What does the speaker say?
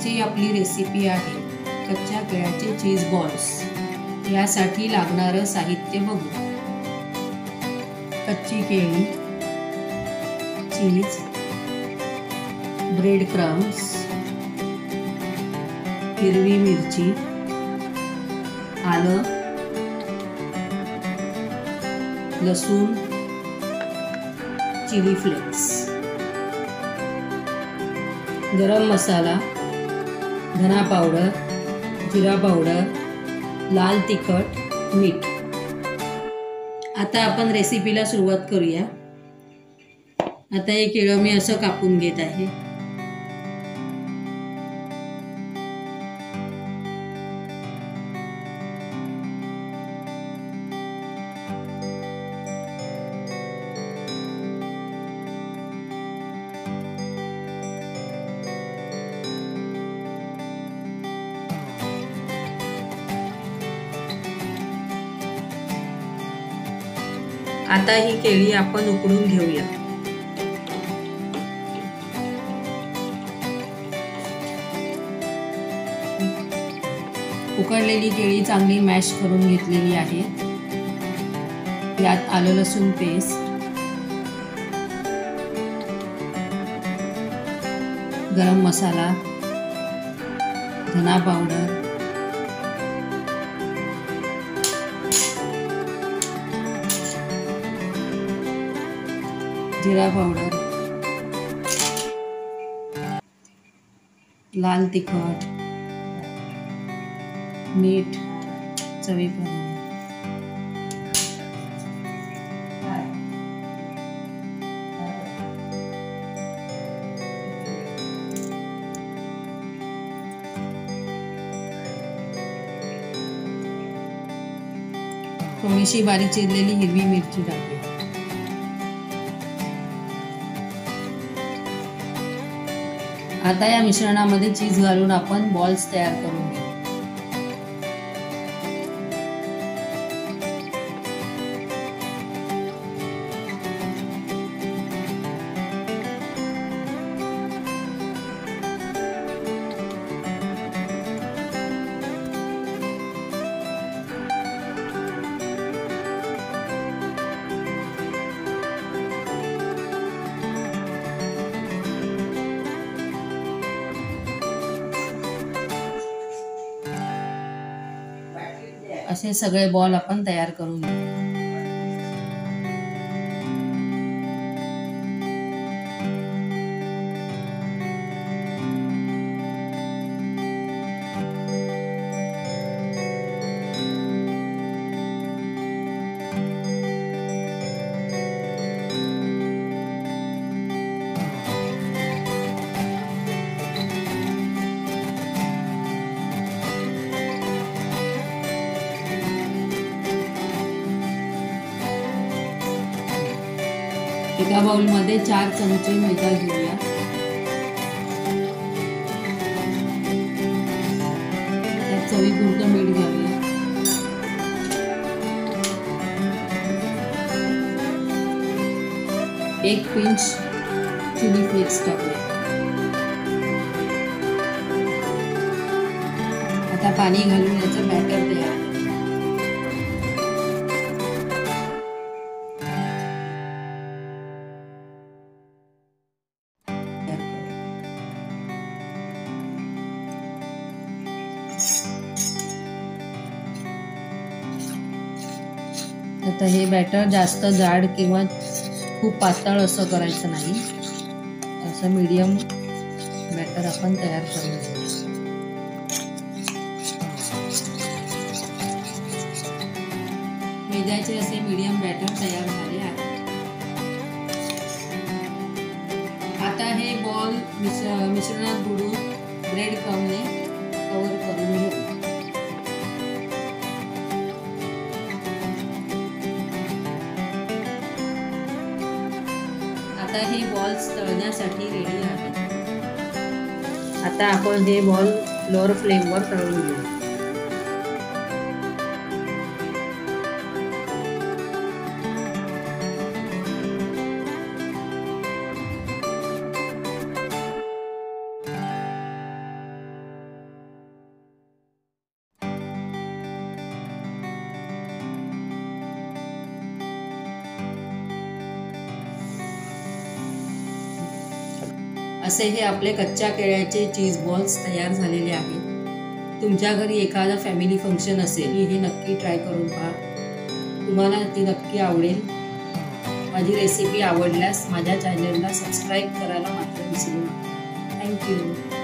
आजची आपली रेसिपी आहे कच्च्या केळ्याचे चीज बॉल्स। यासाठी लागणारं साहित्य बघू। कच्ची केळी, चीज, ब्रेड क्रम्स, हिरवी मिरची, आलं, लसूण, चिली फ्लेक्स, गरम मसाला, धना पावडर, जिरा पावडर, लाल तिखट, मीठ। आता आपण रेसिपीला सुरुवात करूया। आता हे केळं मी असं कापून घेत आहे। आता ही केळी आपण उकडून घेऊया। उकडलेली केळी चांगली मॅश करून घेतलेली आहे। यात आलं लसूण पेस्ट, गरम मसाला, धना पावडर, जिरा पावडर, लाल तिखट, मीठ चवीप्रमाणे। थोडीशी बारीक चिरलेली हिरवी मिरची टाकूया। आता या मिश्रणामध्ये चीज घालून आपण बॉल्स तयार करून घेऊ। असे सगळे बॉल आपण तयार करून घेऊ। एका बाउल मध्ये 4 चमचे मैदा घेऊया। त्यात चवीपुरतं मीठ घालूया। एक पिंच चिली फ्लेक्स टाकूया। आता पाणी घालून याचं बॅटर तयार। आता हे बॅटर जास्त जाड किंवा खूप पातळ असं करायचं नाही, असं मीडियम बॅटर आपण तयार करून घेऊ। मैद्याचे असे मीडियम बॅटर तयार झाले आहे। आता हे बॉल मिश्रणात बुडवून ब्रेड क्रम्सने कव्हर करून घेऊ। आता हे बॉल्स तळण्यासाठी रेडी आहेत। आता आपण हे बॉल लोअर फ्लेमवर तळून घेऊ। असे हे आपले कच्च्या केळ्याचे चीज बॉल्स तयार झालेले आहेत। तुमच्या घरी एखादा फॅमिली फंक्शन असेल की हे नक्की ट्राय करून पहा, तुम्हाला ती नक्की आवडेल। माझी रेसिपी आवडल्यास माझ्या चॅनलला सबस्क्राईब करायला मात्र विसरू नका। थँक्यू।